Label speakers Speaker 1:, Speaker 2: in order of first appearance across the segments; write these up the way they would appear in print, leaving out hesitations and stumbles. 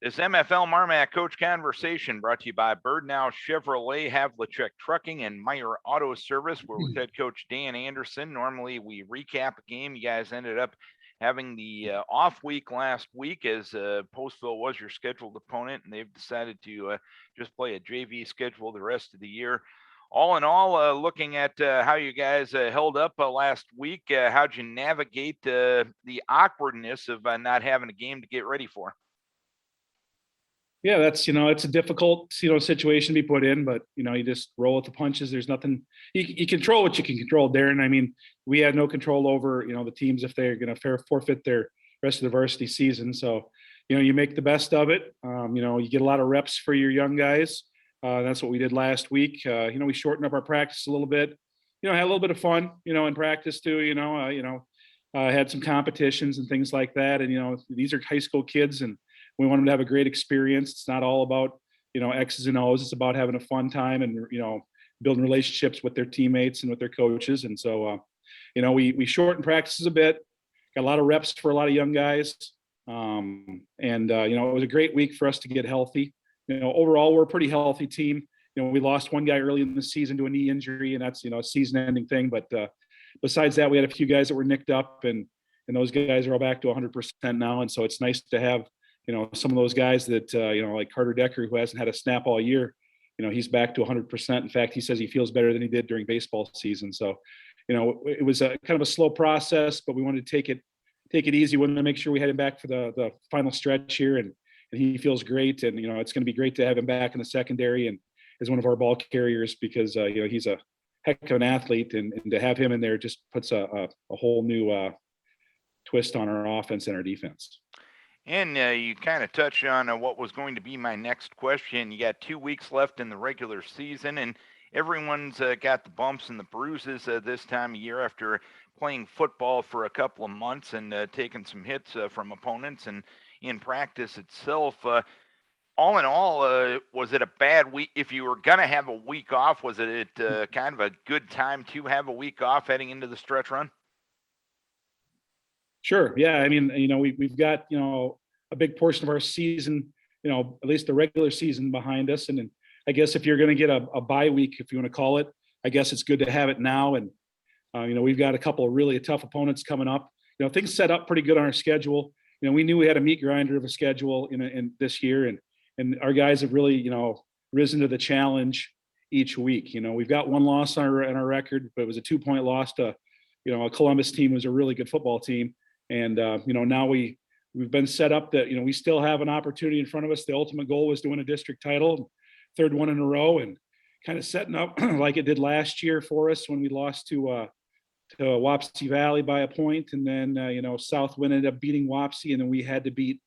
Speaker 1: This MFL Marmac Coach Conversation brought to you by Birdnow Chevrolet, Havlicek Trucking, and Meyer Auto Service. We're with head coach Dan Anderson. Normally we recap a game. You guys ended up having the off week last week as Postville was your scheduled opponent, and they've decided to just play a JV schedule the rest of the year. All in all, looking at how you guys held up last week, how'd you navigate the awkwardness of not having a game to get ready for?
Speaker 2: Yeah, that's, it's a difficult, situation to be put in, but, you just roll with the punches. There's nothing, you control what you can control, Darren. I mean, we had no control over, the teams if they're going to forfeit their rest of the varsity season. So, you make the best of it. You get a lot of reps for your young guys. That's what we did last week. We shortened up our practice a little bit, had a little bit of fun, in practice too, had some competitions and things like that. And, these are high school kids and we want them to have a great experience. It's not all about, X's and O's. It's about having a fun time and, building relationships with their teammates and with their coaches. And so, we shortened practices a bit, got a lot of reps for a lot of young guys. It was a great week for us to get healthy. Overall, we're a pretty healthy team. We lost one guy early in the season to a knee injury, and that's, a season-ending thing. But besides that, we had a few guys that were nicked up, and those guys are all back to 100% now. And so it's nice to have, some of those guys that, like Carter Decker, who hasn't had a snap all year, he's back to 100%. In fact, he says he feels better than he did during baseball season. So, it was a kind of a slow process, but we wanted to take it easy. We wanted to make sure we had him back for the final stretch here, and he feels great. And, it's going to be great to have him back in the secondary and as one of our ball carriers because, he's a heck of an athlete, and to have him in there just puts a whole new twist on our offense and our defense.
Speaker 1: And you kind of touched on what was going to be my next question. You got 2 weeks left in the regular season, and everyone's got the bumps and the bruises this time of year after playing football for a couple of months and taking some hits from opponents and in practice itself. All in all, was it a bad week? If you were going to have a week off, was it kind of a good time to have a week off heading into the stretch run?
Speaker 2: Sure. Yeah. I mean, we've got, a big portion of our season, at least the regular season behind us. And then I guess if you're going to get a bye week, if you want to call it, I guess it's good to have it now. And, we've got a couple of really tough opponents coming up. Things set up pretty good on our schedule. We knew we had a meat grinder of a schedule in this year. And our guys have really, risen to the challenge each week. We've got one loss on our record, but it was a 2-point loss to, a Columbus team who's a really good football team. And, now we've been set up that, we still have an opportunity in front of us. The ultimate goal was to win a district title, third one in a row, and kind of setting up like it did last year for us when we lost to Wapsie Valley by a point. And then, Southwind ended up beating Wapsie, and then we had to beat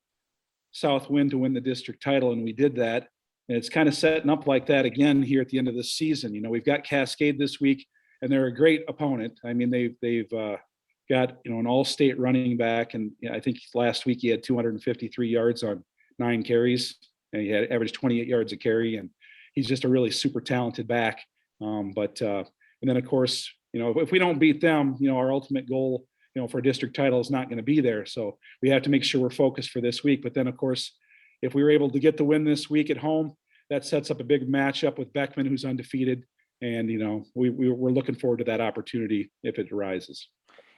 Speaker 2: Southwind to win the district title. And we did that. And it's kind of setting up like that again here at the end of the season. We've got Cascade this week, and they're a great opponent. I mean, they've got, an all-state running back. And I think last week he had 253 yards on 9 carries, and he had averaged 28 yards a carry. And he's just a really super talented back. And then of course, if we don't beat them, our ultimate goal, for a district title is not going to be there. So we have to make sure we're focused for this week. But then of course, if we were able to get the win this week at home, that sets up a big matchup with Beckman, who's undefeated. And, we're looking forward to that opportunity if it arises.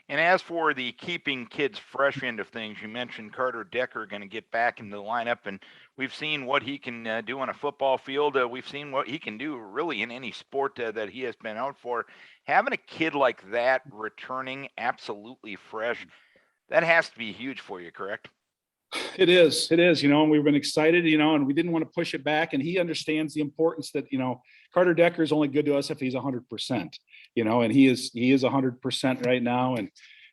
Speaker 1: And as for the keeping kids fresh end of things, you mentioned Carter Decker going to get back into the lineup, and we've seen what he can do on a football field. We've seen what he can do really in any sport that he has been out for. Having a kid like that returning absolutely fresh, that has to be huge for you, correct?
Speaker 2: It is, and we've been excited, and we didn't want to push it back. And he understands the importance that, Carter Decker is only good to us if he's 100%, and he is 100% right now. And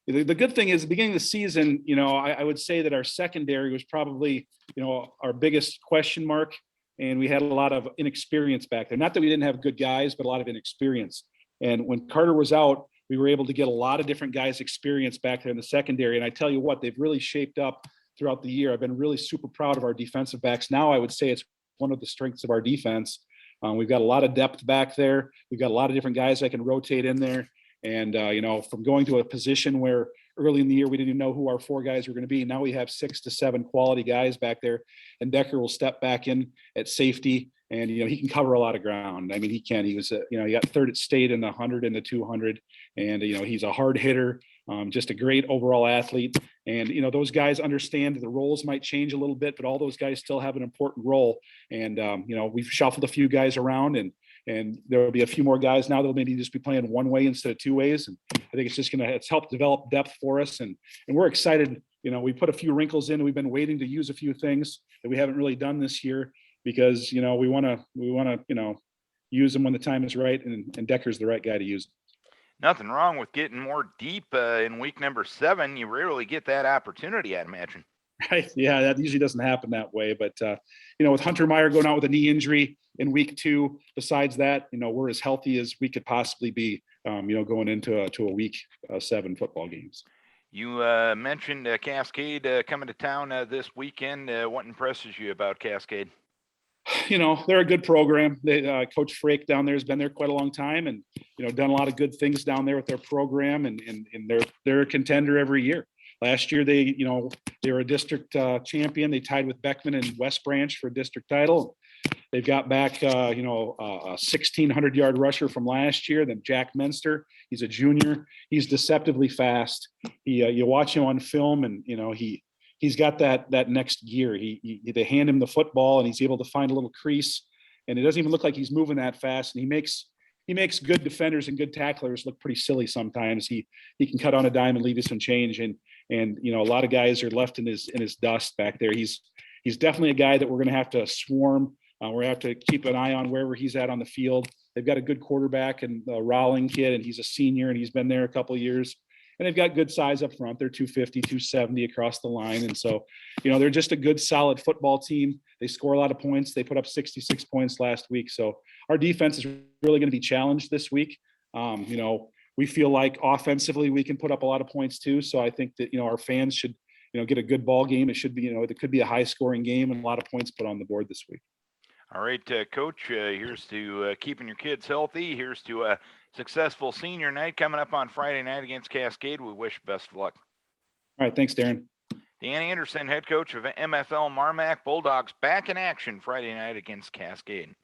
Speaker 2: the good thing is, at the beginning of the season, I would say that our secondary was probably, our biggest question mark. And we had a lot of inexperience back there. Not that we didn't have good guys, but a lot of inexperience. And when Carter was out, we were able to get a lot of different guys' experience back there in the secondary. And I tell you what, they've really shaped up throughout the year. I've been really super proud of our defensive backs. Now I would say it's one of the strengths of our defense. We've got a lot of depth back there. We've got a lot of different guys that can rotate in there. And, from going to a position where early in the year, we didn't even know who our 4 guys were going to be. Now we have 6 to 7 quality guys back there, and Decker will step back in at safety, and he can cover a lot of ground. I mean, he can. He was he got third at state in the 100 and the 200, and he's a hard hitter, just a great overall athlete. And those guys understand the roles might change a little bit, but all those guys still have an important role. And we've shuffled a few guys around, and there will be a few more guys now that'll maybe just be playing one way instead of 2 ways. And I think it's helped develop depth for us. And we're excited. We put a few wrinkles in. We've been waiting to use a few things that we haven't really done this year because, we want to use them when the time is right. And Decker's the right guy to use.
Speaker 1: Nothing wrong with getting more deep in week number 7. You rarely get that opportunity, I'd imagine.
Speaker 2: Right. Yeah, that usually doesn't happen that way. But, with Hunter Meyer going out with a knee injury in week 2, besides that, we're as healthy as we could possibly be, going into a week 7 football games. You
Speaker 1: mentioned Cascade coming to town this weekend. What impresses you about Cascade?
Speaker 2: They're a good program. Coach Frake down there has been there quite a long time and, done a lot of good things down there with their program, and they're a contender every year. Last year, they were a district champion. They tied with Beckman and West Branch for a district title. They've got back, a 1,600-yard rusher from last year. Then Jack Menster, he's a junior. He's deceptively fast. You watch him on film, and he's got that next gear. They hand him the football, and he's able to find a little crease, and it doesn't even look like he's moving that fast. And he makes good defenders and good tacklers look pretty silly sometimes. He can cut on a dime and leave you some change, and a lot of guys are left in his dust back there. He's definitely a guy that we're going to have to swarm. We're going to have to keep an eye on wherever he's at on the field. They've got a good quarterback and a Rowling kid, and he's a senior, and he's been there a couple of years. And they've got good size up front. They're 250, 270 across the line. And so, they're just a good, solid football team. They score a lot of points. They put up 66 points last week. So our defense is really going to be challenged this week. We feel like offensively we can put up a lot of points too. So I think that, our fans should, get a good ball game. It should be, it could be a high scoring game and a lot of points put on the board this week.
Speaker 1: All right, Coach, here's to keeping your kids healthy. Here's to a successful senior night coming up on Friday night against Cascade. We wish best of luck.
Speaker 2: All right, thanks, Darren.
Speaker 1: Dan Anderson, head coach of MFL Marmac Bulldogs, back in action Friday night against Cascade.